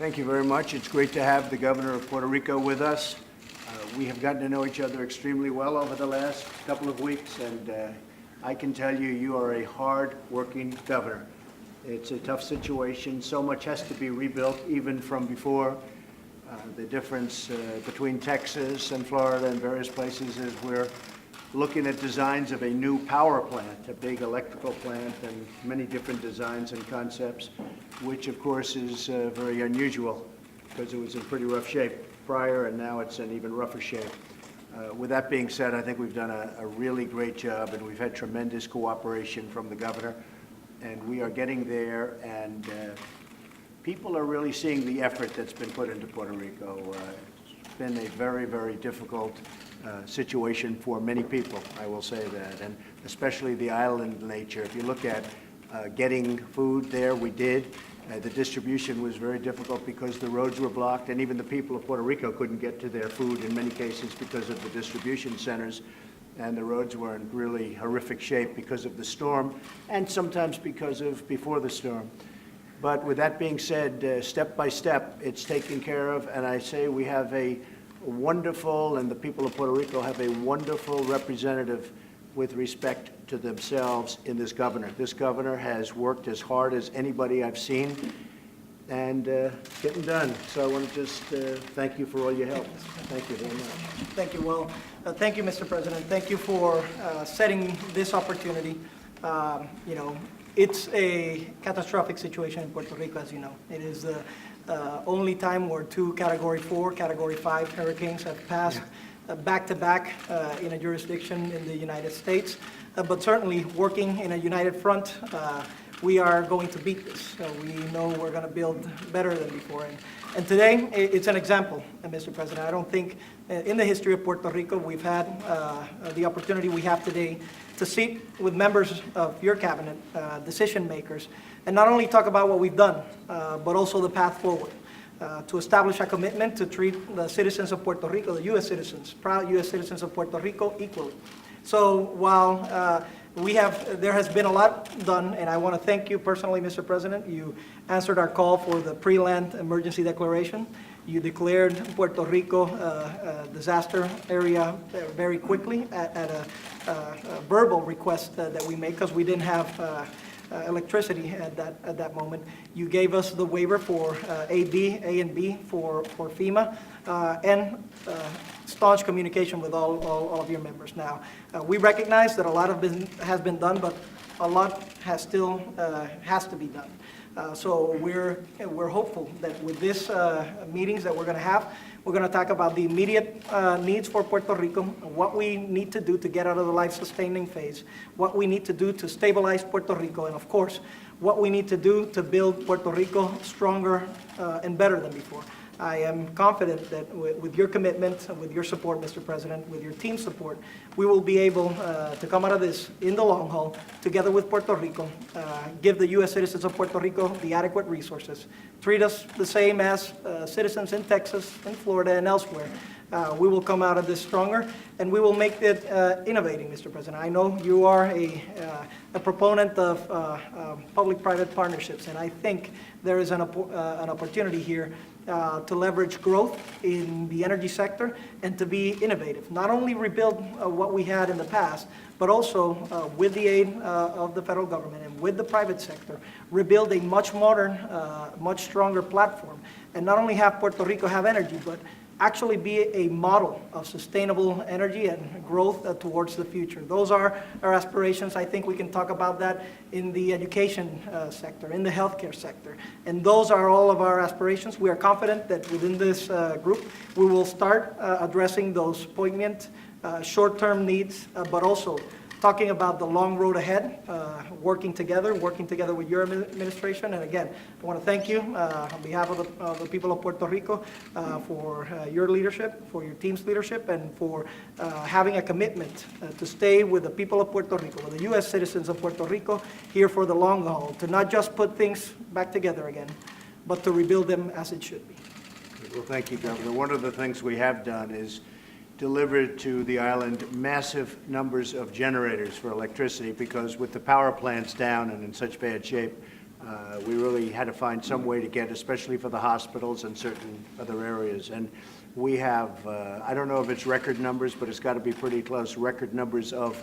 Thank you very much. It's great to have the governor of Puerto Rico with us. We have gotten to know each other extremely well over the last couple of weeks, and I can tell you, you are a hard-working governor. It's a tough situation. So much has to be rebuilt, even from before. The difference between Texas and Florida and various places is we're looking at designs of a new power plant, a big electrical plant, and many different designs and concepts, which of course is very unusual because it was in pretty rough shape prior, and now it's in even rougher shape. With that being said, I think we've done a really great job, and we've had tremendous cooperation from the governor, and we are getting there, and people are really seeing the effort that's been put into Puerto Rico. It's been a very, very difficult situation for many people, I will say that, and especially the island nature. If you look at getting food there, we did. The distribution was very difficult because the roads were blocked, and even the people of Puerto Rico couldn't get to their food in many cases because of the distribution centers, and the roads were in really horrific shape because of the storm, and sometimes because of before the storm. But with that being said, step by step, it's taken care of, and I say we have a wonderful, and the people of Puerto Rico have a wonderful representative with respect to themselves in this governor. This governor has worked as hard as anybody I've seen, and getting done. So I want to just thank you for all your help. Thank you very much. Thank you. Well, thank you, Mr. President. Thank you for setting this opportunity. You know, it's a catastrophic situation in Puerto Rico, as you know. It is the only time where two Category 4, Category 5 hurricanes have passed back-to-back in a jurisdiction in the United States. But certainly, working in a united front, we are going to beat this. We know we're going to build better than before. And today, it's an example, Mr. President. I don't think in the history of Puerto Rico we've had the opportunity we have today to sit with members of your cabinet, decision makers, and not only talk about what we've done, but also the path forward. To establish a commitment to treat the citizens of Puerto Rico, the U.S. citizens, proud U.S. citizens of Puerto Rico, equally. So while there has been a lot done, and I want to thank you personally, Mr. President. You answered our call for the pre-land emergency declaration. You declared Puerto Rico a disaster area very quickly at a verbal request that we made because we didn't have electricity at that moment. You gave us the waiver for A and B for FEMA, and staunch communication with all of your members. Now, we recognize that a lot has been done, but a lot still has to be done. So we're hopeful that with these meetings that we're going to have, we're going to talk about the immediate needs for Puerto Rico, what we need to do to get out of the life-sustaining phase, what we need to do to stabilize Puerto Rico, and of course, what we need to do to build Puerto Rico stronger and better than before. I am confident that with your commitment, with your support, Mr. President, with your team's support, we will be able to come out of this in the long haul, together with Puerto Rico, give the U.S. citizens of Puerto Rico the adequate resources, treat us the same as citizens in Texas, in Florida, and elsewhere. We will come out of this stronger, and we will make it innovating, Mr. President. I know you are a proponent of public-private partnerships, and I think there is an opportunity here to leverage growth in the energy sector and to be innovative. Not only rebuild what we had in the past, but also with the aid of the federal government and with the private sector, rebuild a much modern, much stronger platform. And not only have Puerto Rico have energy, but actually be a model of sustainable energy and growth towards the future. Those are our aspirations. I think we can talk about that in the education sector, in the healthcare sector. And those are all of our aspirations. We are confident that within this group, we will start addressing those poignant short-term needs, but also talking about the long road ahead, working together with your administration. And again, I want to thank you on behalf of the people of Puerto Rico for your leadership, for your team's leadership, and for having a commitment to stay with the people of Puerto Rico, with the U.S. citizens of Puerto Rico, here for the long haul, to not just put things back together again, but to rebuild them as it should be. Well, thank you, Governor. One of the things we have done is delivered to the island massive numbers of generators for electricity, because with the power plants down and in such bad shape, We really had to find some way to get, especially for the hospitals and certain other areas. And we have, I don't know if it's record numbers, but it's got to be pretty close, record numbers of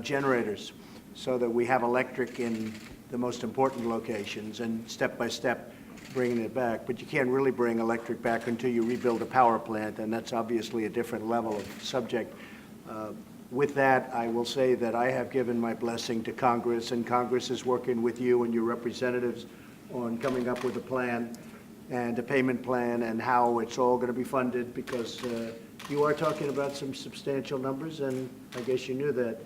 generators, so that we have electric in the most important locations and step by step bringing it back. But you can't really bring electric back until you rebuild a power plant, and that's obviously a different level of subject. With that, I will say that I have given my blessing to Congress, and Congress is working with you and your representatives on coming up with a plan and a payment plan and how it's all going to be funded, because you are talking about some substantial numbers, and I guess you knew that.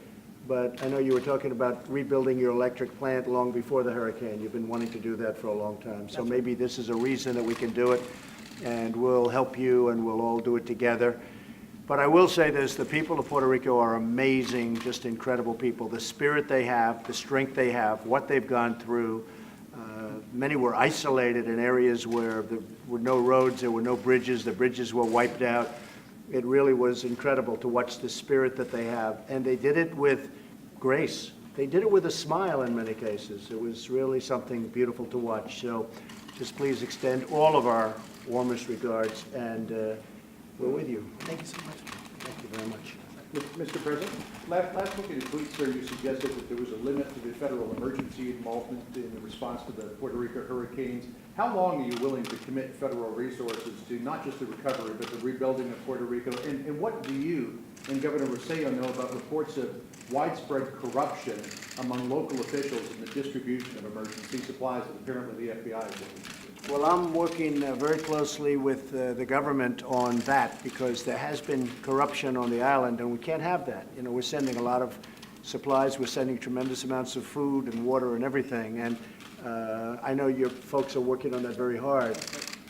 But I know you were talking about rebuilding your electric plant long before the hurricane. You've been wanting to do that for a long time. So maybe this is a reason that we can do it, and we'll help you, and we'll all do it together. But I will say this, the people of Puerto Rico are amazing, just incredible people. The spirit they have, the strength they have, what they've gone through. Many were isolated in areas where there were no roads, there were no bridges, the bridges were wiped out. It really was incredible to watch the spirit that they have. And they did it with grace. They did it with a smile in many cases. It was really something beautiful to watch. So just please extend all of our warmest regards, and we're with you. Thank you so much. Thank you very much. Mr. President, last week in a tweet, sir, you suggested that there was a limit to the federal emergency involvement in the response to the Puerto Rico hurricanes. How long are you willing to commit federal resources to not just the recovery, but the rebuilding of Puerto Rico? And what do you and Governor Rossello know about reports of widespread corruption among local officials in the distribution of emergency supplies that apparently the FBI is looking into? Well, I'm working very closely with the government on that, because there has been corruption on the island, and we can't have that. You know, we're sending a lot of supplies, we're sending tremendous amounts of food and water and everything, and I know your folks are working on that very hard,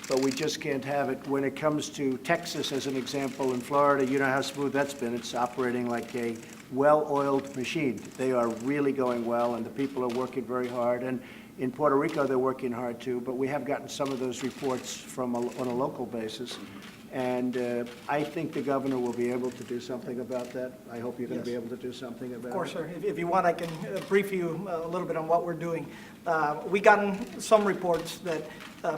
but we just can't have it. When it comes to Texas, as an example, in Florida, you know how smooth that's been. It's operating like a well-oiled machine. They are really going well, and the people are working very hard. And in Puerto Rico, they're working hard too, but we have gotten some of those reports from on a local basis. And I think the governor will be able to do something about that. I hope you're going to be able to do something about it. Of course, sir. If you want, I can brief you a little bit on what we're doing. We gotten some reports that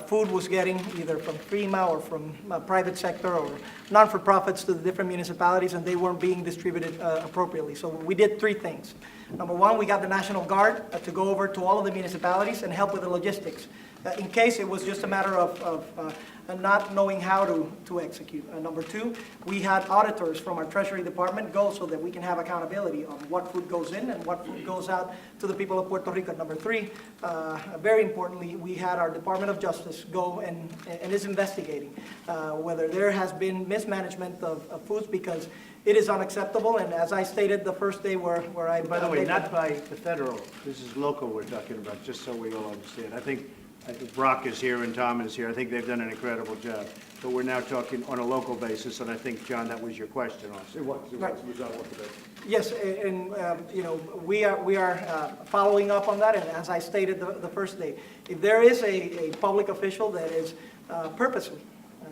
food was getting either from FEMA or from private sector or non-for-profits to the different municipalities, and they weren't being distributed appropriately. So we did three things. Number one, we got the National Guard to go over to all of the municipalities and help with the logistics, in case it was just a matter of not knowing how to execute. Number two, we had auditors from our Treasury Department go so that we can have accountability on what food goes in and what food goes out to the people of Puerto Rico. Number three, very importantly, we had our Department of Justice go and is investigating whether there has been mismanagement of foods, because it is unacceptable. And as I stated the first day where I... By the way, not by the federal, this is local we're talking about, just so we all understand. I think Brock is here and Tom is here. I think they've done an incredible job. But we're now talking on a local basis, and I think, John, that was your question also. It was Right. It was on what today. Yes, and you know, we are following up on that, and as I stated the first day, if there is a public official that is purposely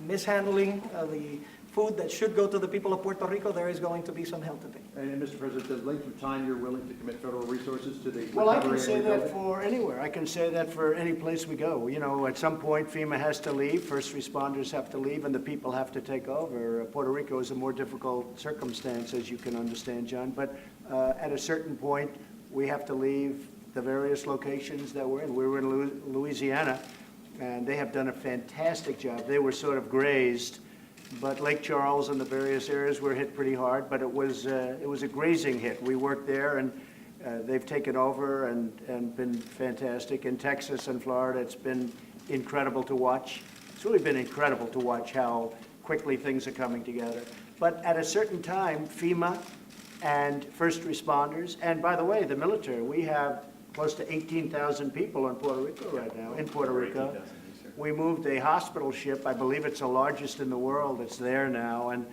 mishandling the food that should go to the people of Puerto Rico, there is going to be some hell to pay. And Mr. President, the length of time you're willing to commit federal resources to the Well, I recovery can and say that rebuilding? for anywhere. I can say that for any place we go. You know, at some point, FEMA has to leave, first responders have to leave, and the people have to take over. Puerto Rico is a more difficult circumstance, as you can understand, John. But at a certain point, we have to leave the various locations that we're in. We were in Louisiana, and they have done a fantastic job. They were sort of grazed, but Lake Charles and the various areas were hit pretty hard, but it was a grazing hit. We worked there, and they've taken over and been fantastic. In Texas and Florida, it's been incredible to watch. It's really been incredible to watch how quickly things are coming together. But at a certain time, FEMA and first responders, and by the way, the military, we have close to 18,000 people in Puerto Rico right now, in Puerto Rico. We moved a hospital ship. I believe it's the largest in the world. It's there now, and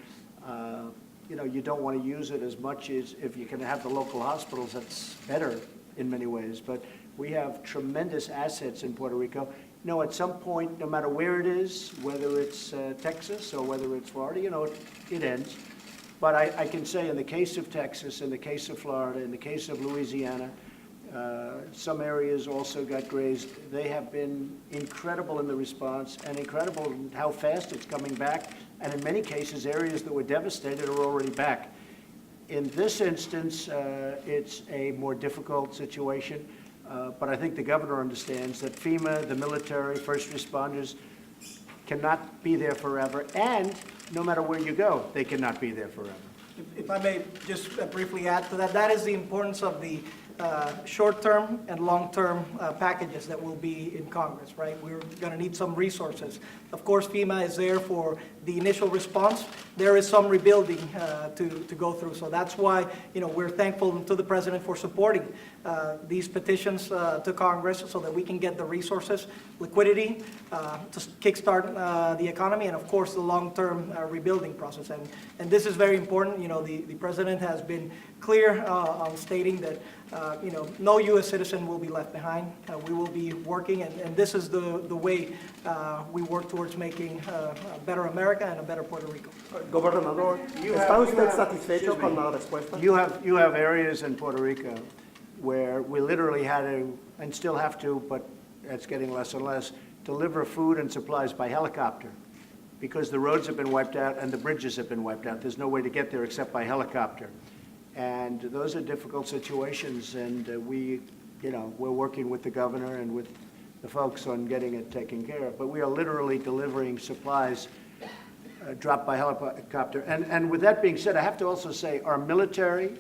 you know, you don't want to use it as much as if you can have the local hospitals. That's better in many ways. But we have tremendous assets in Puerto Rico. You know, at some point, no matter where it is, whether it's Texas or whether it's Florida, you know, it ends. But I can say in the case of Texas, in the case of Florida, in the case of Louisiana, Some areas also got grazed. They have been incredible in the response and incredible in how fast it's coming back. And in many cases, areas that were devastated are already back. In this instance, it's a more difficult situation, but I think the governor understands that FEMA, the military, first responders cannot be there forever, and no matter where you go, they cannot be there forever. If I may just briefly add to that, that is the importance of the short-term and long-term packages that will be in Congress, right? We're going to need some resources. Of course, FEMA is there for the initial response. There is some rebuilding to go through. So that's why, we're thankful to the President for supporting these petitions to Congress so that we can get the resources, liquidity, to kickstart the economy, and of course, the long-term rebuilding process. And this is very important. The President has been clear on stating that no U.S. citizen will be left behind. We will be working, and this is the way we work towards making a better America and a better Puerto Rico. Gobernador, ¿está usted satisfecho con la respuesta? You have areas in Puerto Rico where we literally had to, and still have to, but it's getting less and less, deliver food and supplies by helicopter because the roads have been wiped out and the bridges have been wiped out. There's no way to get there except by helicopter. And those are difficult situations, and we're working with the governor and with the folks on getting it taken care of. But we are literally delivering supplies dropped by helicopter. And with that being said, I have to also say our military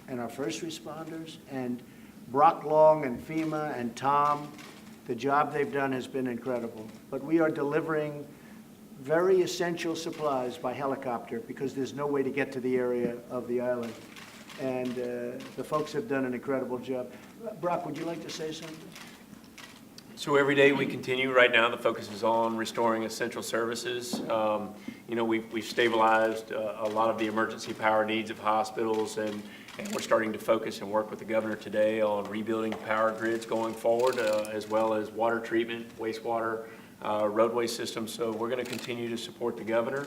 and our first responders and Brock Long and FEMA and Tom, the job they've done has been incredible. But we are delivering very essential supplies by helicopter because there's no way to get to the area of the island. And the folks have done an incredible job. Brock, would you like to say something? So every day we continue. Right now the focus is on restoring essential services. We've stabilized a lot of the emergency power needs of hospitals, and we're starting to focus and work with the governor today on rebuilding power grids going forward, as well as water treatment, wastewater, roadway systems. So we're going to continue to support the governor.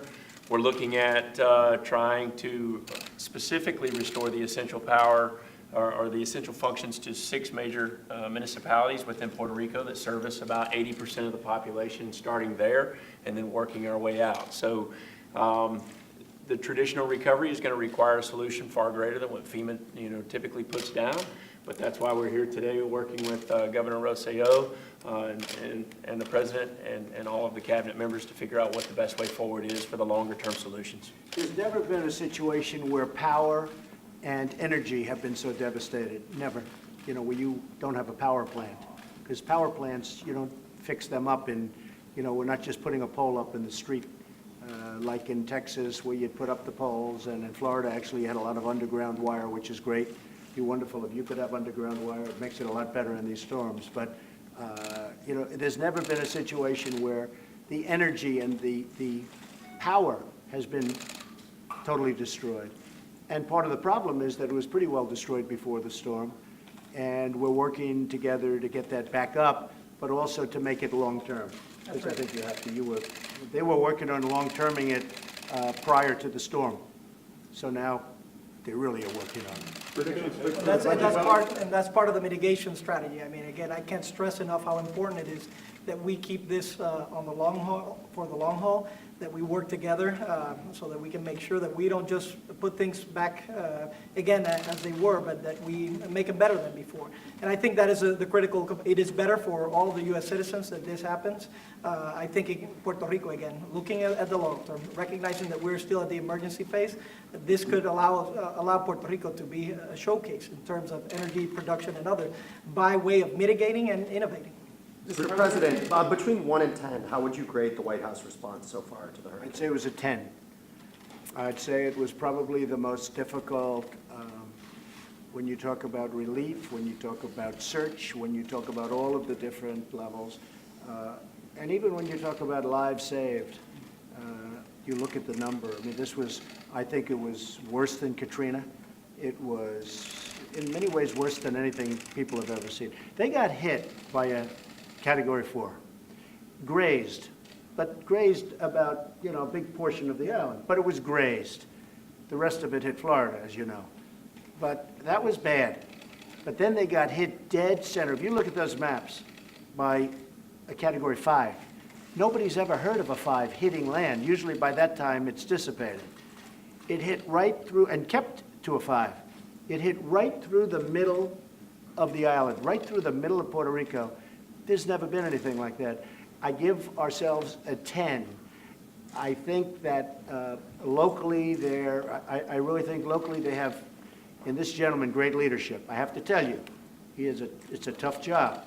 We're looking at trying to specifically restore the essential power or the essential functions to 6 major municipalities within Puerto Rico that service about 80% of the population, starting there and then working our way out. So the traditional recovery is going to require a solution far greater than what FEMA typically puts down. But that's why we're here today working with Governor Rossello and the President and all of the cabinet members to figure out what the best way forward is for the longer term solutions. There's never been a situation where power and energy have been so devastated. Never. Where you don't have a power plant. Because power plants, you don't fix them up in, we're not just putting a pole up in the street. Like in Texas where you'd put up the poles, and in Florida actually you had a lot of underground wire, which is great. It'd be wonderful if you could have underground wire. It makes it a lot better in these storms. But, there's never been a situation where the energy and the power has been totally destroyed. And part of the problem is that it was pretty well destroyed before the storm. And we're working together to get that back up, but also to make it long-term. Because I think you have to. They were working on long-terming it prior to the storm. So now they really are working on it. That's part of the mitigation strategy. I mean, again, I can't stress enough how important it is that we keep this on the long haul, for the long haul, that we work together so that we can make sure that we don't just put things back again as they were, but that we make them better than before. And I think that is the critical. It is better for all the U.S. citizens that this happens. I think in Puerto Rico, again, looking at the long term, recognizing that we're still at the emergency phase, this could allow Puerto Rico to be a showcase in terms of energy production and other, by way of mitigating and innovating. Mr. President, between 1 and 10, how would you grade the White House response so far to the hurricane? I'd say it was a 10. I'd say it was probably the most difficult when you talk about relief, when you talk about search, when you talk about all of the different levels, and even when you talk about lives saved. You look at the number. I mean, I think it was worse than Katrina. It was, in many ways, worse than anything people have ever seen. They got hit by a Category 4, grazed, but grazed about, a big portion of the island, but it was grazed. The rest of it hit Florida, as you know. But that was bad. But then they got hit dead center. If you look at those maps by a Category 5, nobody's ever heard of a 5 hitting land. Usually by that time, it's dissipated. It hit right through, and kept to a 5. It hit right through the middle of the island, right through the middle of Puerto Rico. There's never been anything like that. I give ourselves a 10. I think that locally I really think locally they have, in this gentleman, great leadership. I have to tell you, it's a tough job,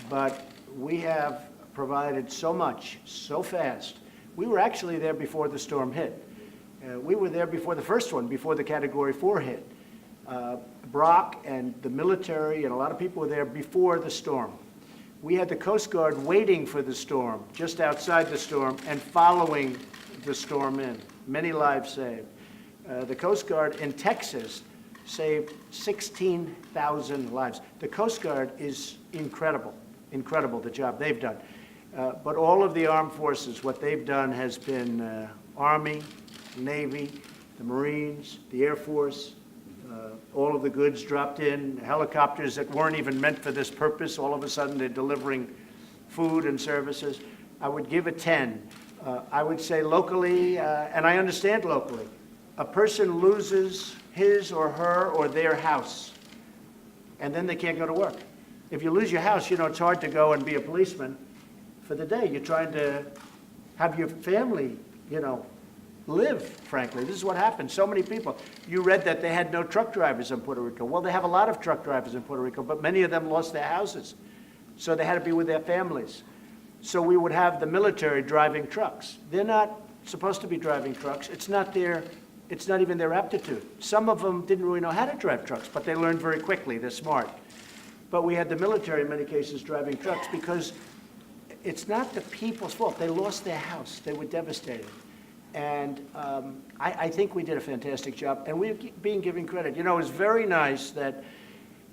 but we have provided so much, so fast. We were actually there before the storm hit. We were there before the first one, before the Category 4 hit. Brock and the military and a lot of people were there before the storm. We had the Coast Guard waiting for the storm, just outside the storm, and following the storm in. Many lives saved. The Coast Guard in Texas saved 16,000 lives. The Coast Guard is incredible, the job they've done. But all of the armed forces, what they've done has been Army, Navy, the Marines, the Air Force, all of the goods dropped in, helicopters that weren't even meant for this purpose, all of a sudden they're delivering food and services. I would give it 10. I would say locally, and I understand locally, a person loses his or her or their house, and then they can't go to work. If you lose your house, it's hard to go and be a policeman for the day. You're trying to have your family, live, frankly. This is what happened. So many people. You read that they had no truck drivers in Puerto Rico. Well, they have a lot of truck drivers in Puerto Rico, but many of them lost their houses. So they had to be with their families. So we would have the military driving trucks. They're not supposed to be driving trucks. It's not even their aptitude. Some of them didn't really know how to drive trucks, but they learned very quickly. They're smart. But we had the military, in many cases, driving trucks because it's not the people's fault. They lost their house. They were devastated. And I think we did a fantastic job, and we're being given credit. It was very nice that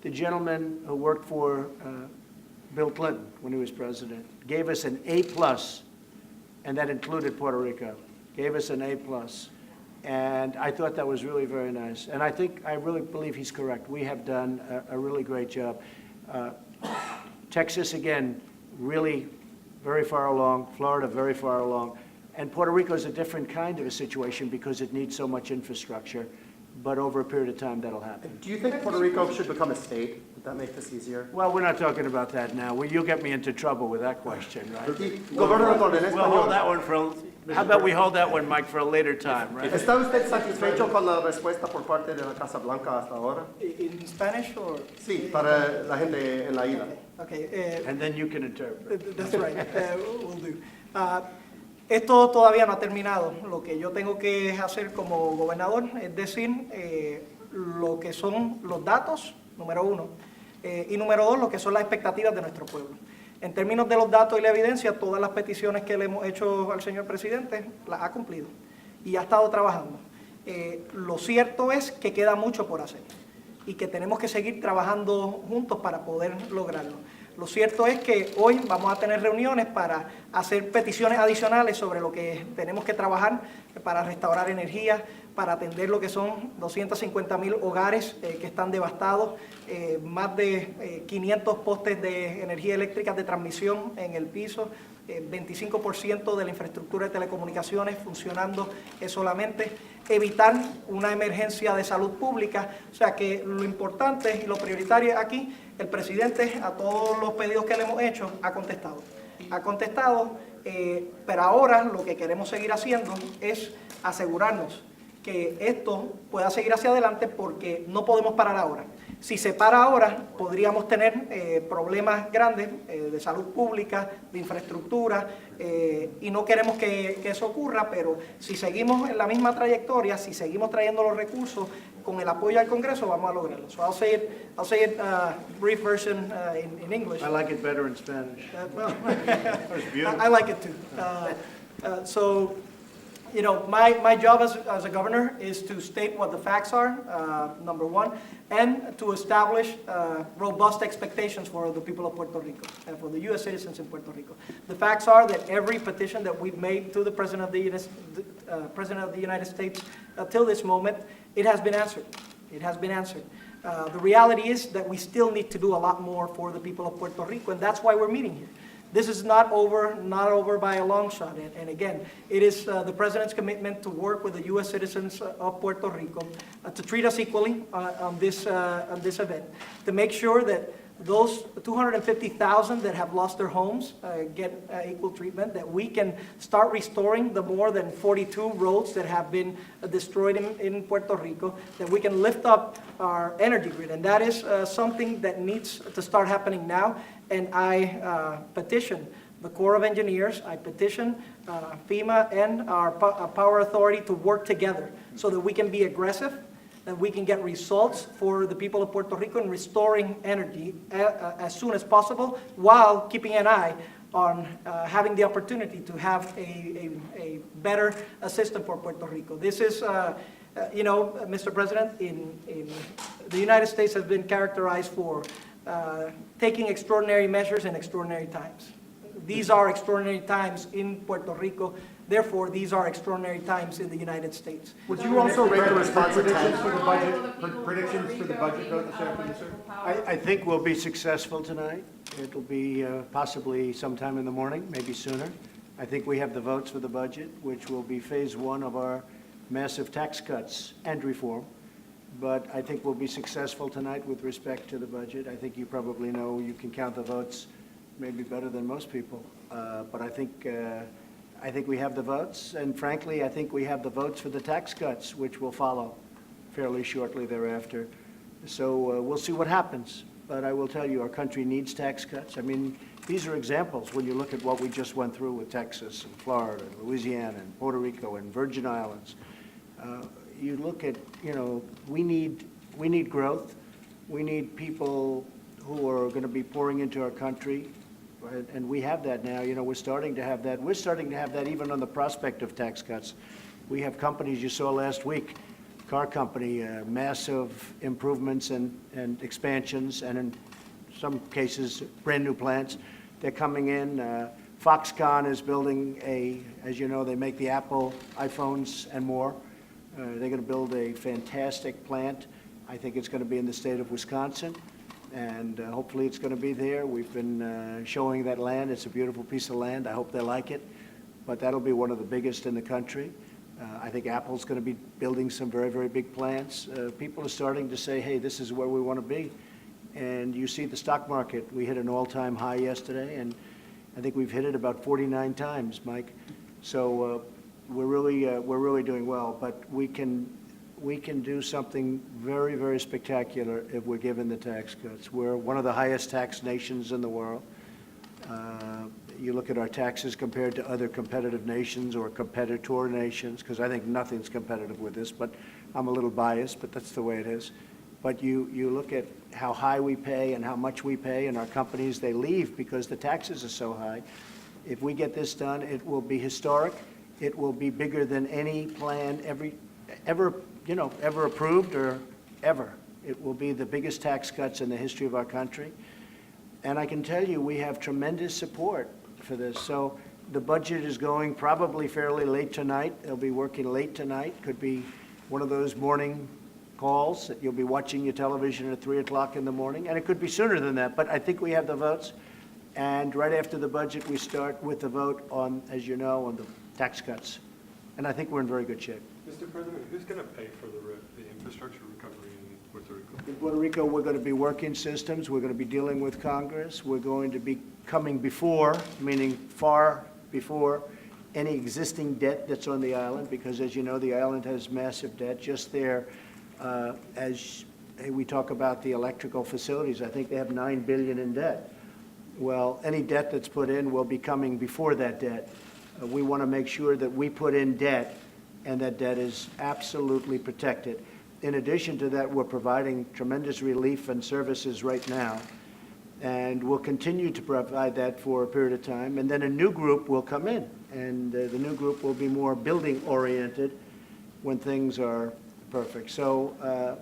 the gentleman who worked for Bill Clinton when he was president gave us an A+, and that included Puerto Rico, gave us an A+. And I thought that was really very nice. And I really believe he's correct. We have done a really great job. Texas, again, really very far along. Florida, very far along. And Puerto Rico is a different kind of a situation because it needs so much infrastructure. But over a period of time, that'll happen. Do you think Puerto Rico should become a state? Would that make this easier? Well, we're not talking about that now. Well, you'll get me into trouble with that question, right? Gobernador, en We'll hold español. that one how about we hold that one, Mike, for a later time, right? ¿Está usted satisfecho con la respuesta por parte de la Casa Blanca hasta ahora? In Spanish or? Sí, para la gente en la isla. Okay, And then you can interpret. that's right, will do. Esto todavía no ha terminado. Lo que yo tengo que hacer como gobernador es decir lo que son los datos, número uno, y número dos, lo que son las expectativas de nuestro pueblo. En términos de los datos y la evidencia, todas las peticiones que le hemos hecho al señor presidente las ha cumplido y ha estado trabajando. Lo cierto es que queda mucho por hacer y que tenemos que seguir trabajando juntos para poder lograrlo. Lo cierto es que hoy vamos a tener reuniones para hacer peticiones adicionales sobre lo que tenemos que trabajar para restaurar energía, para atender lo que son 250,000 hogares que están devastados, más de 500 postes de energía eléctrica de transmisión en el piso, 25% de la infraestructura de telecomunicaciones funcionando solamente, evitar una emergencia de salud pública. O sea que lo importante y lo prioritario aquí, el presidente a todos los pedidos que le hemos hecho ha contestado. Pero ahora lo que queremos seguir haciendo es asegurarnos que esto pueda seguir hacia adelante porque no podemos parar ahora. Si se para ahora, podríamos tener problemas grandes de salud pública, de infraestructura, y no queremos que eso ocurra, pero si seguimos en la misma trayectoria, si seguimos trayendo los recursos con el apoyo al Congreso, vamos a lograrlo. So I'll say it brief version in English. I like it better in Spanish. That was beautiful. I like it too. So, my job as a governor is to state what the facts are, number one, and to establish robust expectations for the people of Puerto Rico and for the U.S. citizens in Puerto Rico. The facts are that every petition that we've made to the President of the United States till this moment, it has been answered. It has been answered. The reality is that we still need to do a lot more for the people of Puerto Rico, and that's why we're meeting here. This is not over by a long shot. And again, it is the President's commitment to work with the U.S. citizens of Puerto Rico to treat us equally on this event, to make sure that those 250,000 that have lost their homes get equal treatment, that we can start restoring the more than 42 roads that have been destroyed in Puerto Rico, that we can lift up our energy grid. And that is something that needs to start happening now. And I petition the Corps of Engineers, I petition FEMA and our Power Authority to work together so that we can be aggressive, that we can get results for the people of Puerto Rico in restoring energy as soon as possible, while keeping an eye on having the opportunity to have a better system for Puerto Rico. This is, Mr. President, in the United States has been characterized for taking extraordinary measures in extraordinary times. These are extraordinary times in Puerto Rico. Therefore, these are extraordinary times in the United States. Would you also rate the response at Predictions 10? for the budget, predictions for the budget vote this afternoon, sir? I think we'll be successful tonight. It'll be possibly sometime in the morning, maybe sooner. I think we have the votes for the budget, which will be phase one of our massive tax cuts and reform. But I think we'll be successful tonight with respect to the budget. I think you probably know you can count the votes maybe better than most people. But I think we have the votes, and frankly, I think we have the votes for the tax cuts, which will follow fairly shortly thereafter. So we'll see what happens. But I will tell you, our country needs tax cuts. I mean, these are examples when you look at what we just went through with Texas and Florida and Louisiana and Puerto Rico and Virgin Islands. You look at, we need growth. We need people who are going to be pouring into our country, and we have that now. We're starting to have that. We're starting to have that even on the prospect of tax cuts. We have companies, you saw last week, car company, massive improvements and expansions, and in some cases, brand new plants. They're coming in. Foxconn is building as you know, they make the Apple iPhones and more. They're going to build a fantastic plant. I think it's going to be in the state of Wisconsin, and hopefully it's going to be there. We've been showing that land. It's a beautiful piece of land. I hope they like it, but that'll be one of the biggest in the country. I think Apple's going to be building some very, very big plants. People are starting to say, hey, this is where we want to be. And you see the stock market. We hit an all-time high yesterday, and I think we've hit it about 49 times, Mike. So we're really doing well, but we can do something very, very spectacular if we're given the tax cuts. We're one of the highest tax nations in the world. You look at our taxes compared to other competitive nations or competitor nations, because I think nothing's competitive with this, but I'm a little biased, but that's the way it is. But you look at how high we pay and how much we pay, and our companies, they leave because the taxes are so high. If we get this done, it will be historic. It will be bigger than any plan ever approved or ever. It will be the biggest tax cuts in the history of our country. And I can tell you, we have tremendous support for this. So the budget is going probably fairly late tonight. They'll be working late tonight. Could be one of those morning calls that you'll be watching your television at 3 o'clock in the morning. And it could be sooner than that, but I think we have the votes. And right after the budget, we start with the vote on, as you know, on the tax cuts. And I think we're in very good shape. Mr. President, who's going to pay for the infrastructure recovery in Puerto Rico? In Puerto Rico, we're going to be working systems. We're going to be dealing with Congress. We're going to be coming before, meaning far before, any existing debt that's on the island, because as you know, the island has massive debt. Just there, as we talk about the electrical facilities, I think they have $9 billion in debt. Well, any debt that's put in will be coming before that debt. We want to make sure that we put in debt, and that debt is absolutely protected. In addition to that, we're providing tremendous relief and services right now, and we'll continue to provide that for a period of time. And then a new group will come in, and the new group will be more building-oriented when things are perfect. So,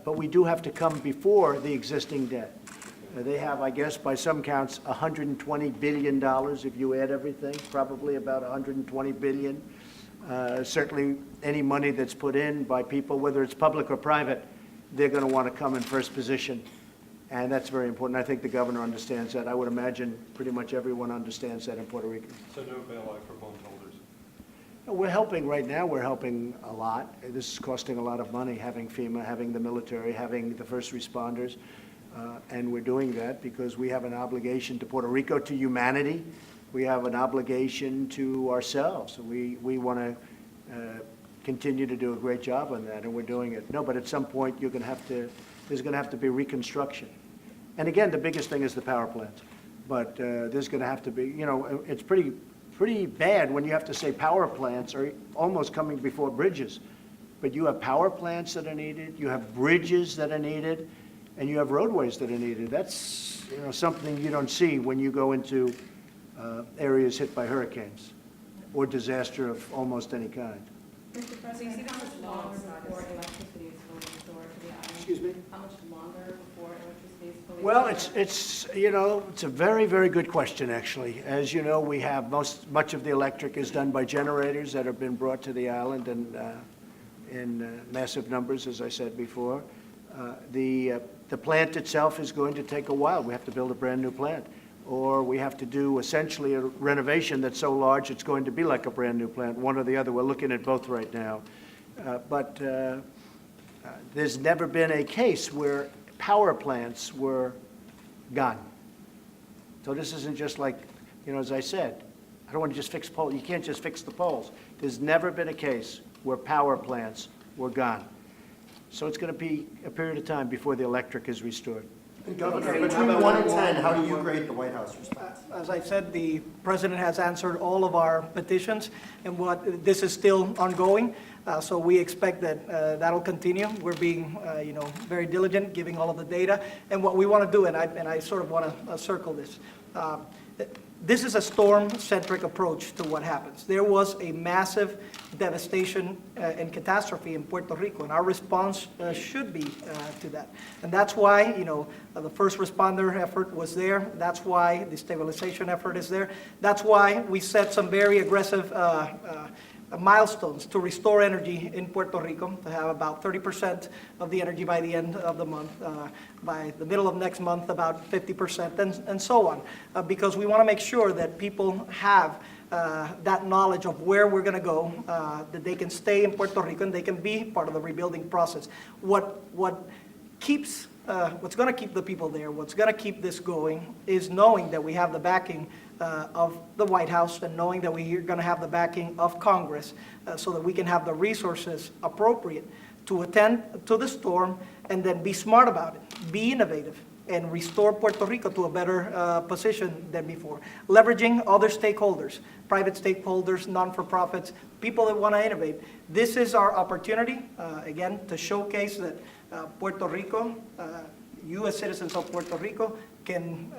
but we do have to come before the existing debt. They have, I guess, by some counts, $120 billion if you add everything, probably about $120 billion. Certainly, any money that's put in by people, whether it's public or private, they're going to want to come in first position. And that's very important. I think the governor understands that. I would imagine pretty much everyone understands that in Puerto Rico. So no bailout for bondholders? We're helping right now. We're helping a lot. This is costing a lot of money, having FEMA, having the military, having the first responders. And we're doing that because we have an obligation to Puerto Rico, to humanity. We have an obligation to ourselves. We want to continue to do a great job on that, and we're doing it. No, but at some point, there's going to have to be reconstruction. And again, the biggest thing is the power plant. But there's going to have to be, it's pretty bad when you have to say power plants are almost coming before bridges. But you have power plants that are needed, you have bridges that are needed, and you have roadways that are needed. That's something you don't see when you go into areas hit by hurricanes or disaster of almost any kind. Mr. President, how much longer before electricity is fully restored to the island? Excuse me? How much longer before electricity is fully restored? Well, it's a very, very good question, actually. As you know, we have much of the electric is done by generators that have been brought to the island and in massive numbers, as I said before. The plant itself is going to take a while. We have to build a brand new plant, or we have to do essentially a renovation that's so large it's going to be like a brand new plant, one or the other. We're looking at both right now. But there's never been a case where power plants were gone. So this isn't just like, as I said, I don't want to just fix poles. You can't just fix the poles. There's never been a case where power plants were gone. So it's going to be a period of time before the electric is restored. Governor, between 1 and 10, how do you grade the White House response? As I said, the president has answered all of our petitions, and this is still ongoing. So we expect that that'll continue. We're being, very diligent, giving all of the data. And what we want to do, and I sort of want to circle this. This is a storm-centric approach to what happens. There was a massive devastation and catastrophe in Puerto Rico, and our response should be to that. And that's why, the first responder effort was there. That's why the stabilization effort is there. That's why we set some very aggressive milestones to restore energy in Puerto Rico, to have about 30% of the energy by the end of the month, by the middle of next month about 50%, and so on, because we want to make sure that people have that knowledge of where we're going to go, that they can stay in Puerto Rico and they can be part of the rebuilding process. What's going to keep the people there, what's going to keep this going, is knowing that we have the backing of the White House, and knowing that we're going to have the backing of Congress, so that we can have the resources appropriate to attend to the storm and then be smart about it, be innovative, and restore Puerto Rico to a better position than before. Leveraging other stakeholders, private stakeholders, non-for-profits, people that want to innovate. This is our opportunity, again, to showcase that Puerto Rico, U.S. citizens of Puerto Rico, can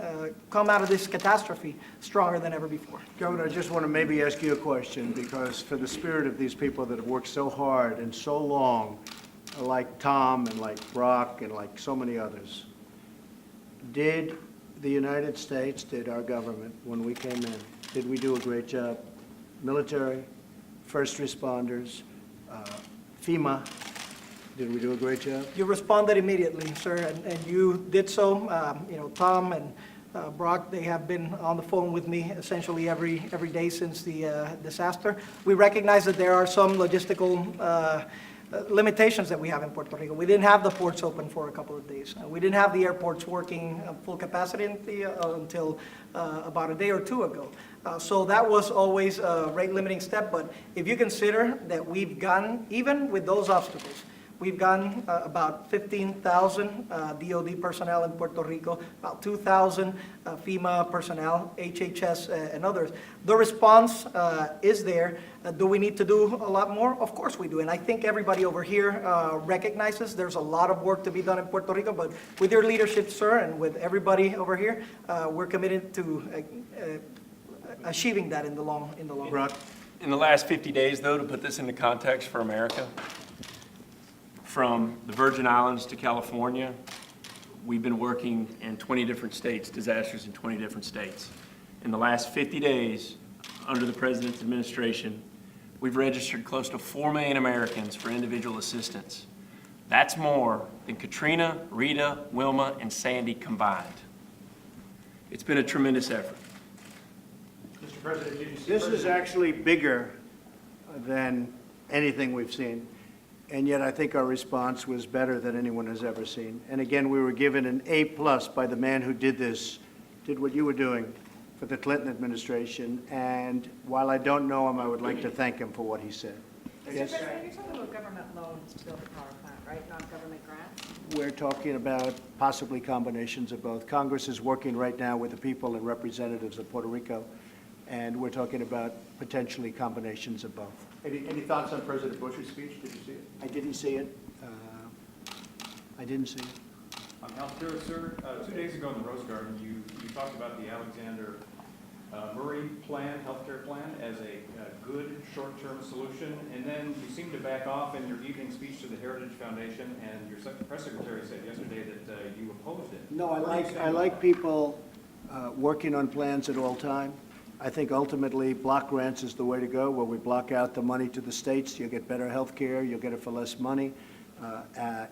come out of this catastrophe stronger than ever before. Governor, I just want to maybe ask you a question, because for the spirit of these people that have worked so hard and so long, like Tom and like Brock and like so many others, did the United States, did our government, when we came in, did we do a great job? Military, first responders, FEMA, did we do a great job? You responded immediately, sir, and you did so. Tom and Brock, they have been on the phone with me essentially every day since the disaster. We recognize that there are some logistical limitations that we have in Puerto Rico. We didn't have the ports open for a couple of days. We didn't have the airports working full capacity until about a day or two ago. So that was always a rate-limiting step. But if you consider that we've gone, even with those obstacles, we've gotten about 15,000 DOD personnel in Puerto Rico, about 2,000 FEMA personnel, HHS, and others. The response is there. Do we need to do a lot more? Of course we do. And I think everybody over here recognizes there's a lot of work to be done in Puerto Rico. But with your leadership, sir, and with everybody over here, we're committed to achieving that in the long run. Brock? In the last 50 days, though, to put this into context for America, from the Virgin Islands to California, we've been working in 20 different states, disasters in 20 different states. In the last 50 days, under the President's administration, we've registered close to 4 million Americans for individual assistance. That's more than Katrina, Rita, Wilma, and Sandy combined. It's been a tremendous effort. Mr. President, did you see? This is actually bigger than anything we've seen, and yet I think our response was better than anyone has ever seen. And again, we were given an A+ by the man who did this, did what you were doing for the Clinton administration, and while I don't know him, I would like to thank him for what he said. Mr. Yes, President, you're talking about government loans to build a power plant, right, not government grants? we're talking about possibly combinations of both. Congress is working right now with the people and representatives of Puerto Rico, and we're talking about potentially combinations of both. Any thoughts on President Bush's speech? Did you see it? I didn't see it. I didn't see it. On healthcare, sir, 2 days ago in the Rose Garden, you talked about the Alexander Murray plan, healthcare plan, as a good short-term solution, and then you seemed to back off in your evening speech to the Heritage Foundation, and your press secretary said yesterday that you opposed it. No, I Where do you stand I on like that? people working on plans at all time. I think ultimately block grants is the way to go, where we block out the money to the states. You'll get better health care, you'll get it for less money.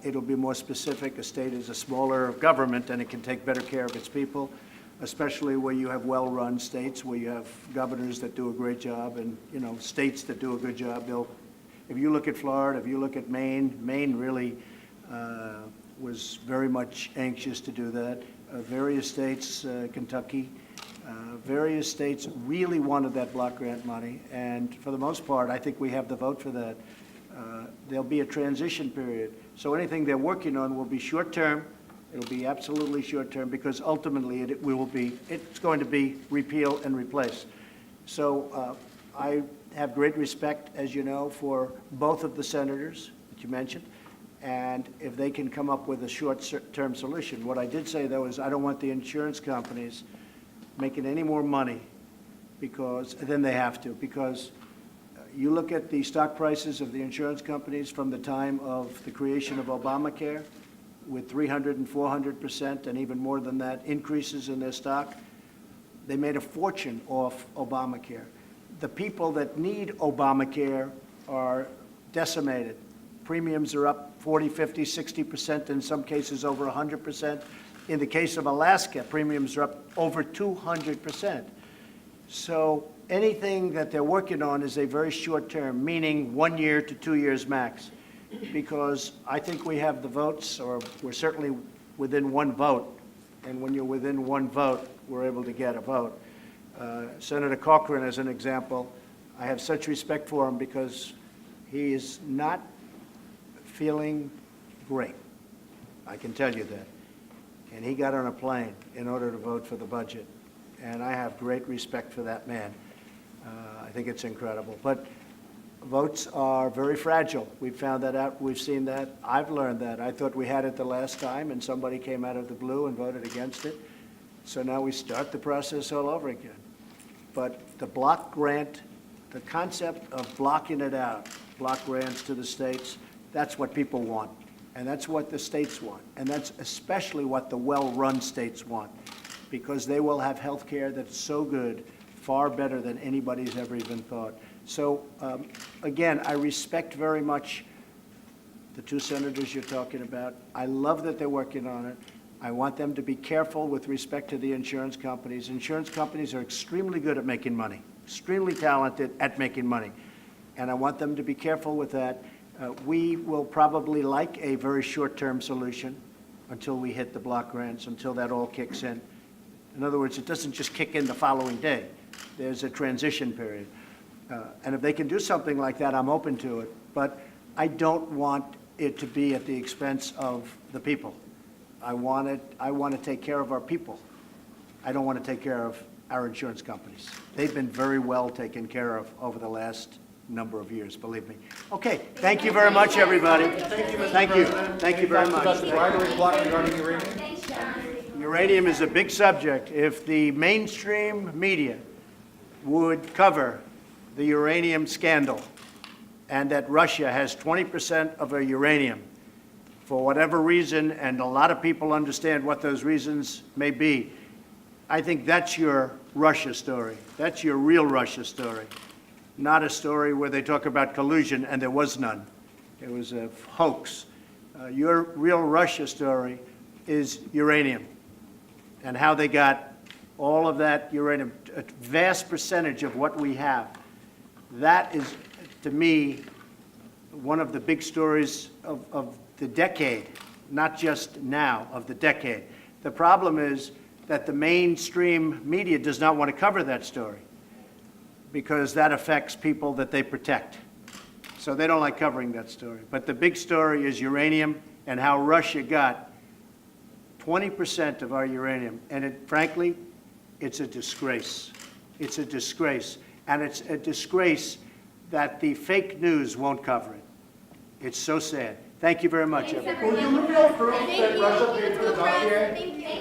It'll be more specific. A state is a smaller government, and it can take better care of its people, especially where you have well-run states, where you have governors that do a great job, and, you know, states that do a good job. If you look at Florida, if you look at Maine, Maine really was very much anxious to do that. Various states, Kentucky, various states really wanted that block grant money, and for the most part, I think we have the vote for that. There'll be a transition period, so anything they're working on will be short-term. It'll be absolutely short-term, because ultimately it's going to be repeal and replace. So I have great respect, as you know, for both of the senators that you mentioned, and if they can come up with a short-term solution. What I did say, though, is I don't want the insurance companies making any more money than they have to, because you look at the stock prices of the insurance companies from the time of the creation of Obamacare, with 300 and 400% and even more than that increases in their stock. They made a fortune off Obamacare. The people that need Obamacare are decimated. Premiums are up 40, 50, 60%, in some cases over 100%. In the case of Alaska, premiums are up over 200%. So anything that they're working on is a very short term, meaning 1 year to 2 years max, because I think we have the votes, or we're certainly within one vote, and when you're within one vote, we're able to get a vote. Senator Cochran, as an example, I have such respect for him because he is not feeling great. I can tell you that. And he got on a plane in order to vote for the budget. And I have great respect for that man. I think it's incredible. But votes are very fragile. We've found that out. We've seen that. I've learned that. I thought we had it the last time, and somebody came out of the blue and voted against it. So now we start the process all over again. But the block grant, the concept of blocking it out, block grants to the states, that's what people want. And that's what the states want. And that's especially what the well-run states want, because they will have health care that's so good, far better than anybody's ever even thought. So, again, I respect very much the two senators you're talking about. I love that they're working on it. I want them to be careful with respect to the insurance companies. Insurance companies are extremely good at making money, extremely talented at making money. And I want them to be careful with that. We will probably like a very short-term solution until we hit the block grants, until that all kicks in. In other words, it doesn't just kick in the following day. There's a transition period. And if they can do something like that, I'm open to it. But I don't want it to be at the expense of the people. I want to take care of our people. I don't want to take care of our insurance companies. They've been very well taken care of over the last number of years, believe me. Okay, thank you very much, everybody. Thank you, Mr. Thank you. President. Thank you very much. About the bribery plot regarding uranium? Uranium is a big subject. If the mainstream media would cover the uranium scandal and that Russia has 20% of our uranium, for whatever reason, and a lot of people understand what those reasons may be, I think that's your Russia story. That's your real Russia story, not a story where they talk about collusion and there was none. It was a hoax. Your real Russia story is uranium and how they got all of that uranium, a vast percentage of what we have. That is, to me, one of the big stories of the decade, not just now, of the decade. The problem is that the mainstream media does not want to cover that story because that affects people that they protect. So they don't like covering that story. But the big story is uranium and how Russia got 20% of our uranium. And frankly, it's a disgrace. It's a disgrace. And it's a disgrace that the fake news won't cover it. It's so sad. Thank you very much, everyone. Will you reveal proof that Russia paid for the dossier? Thank you.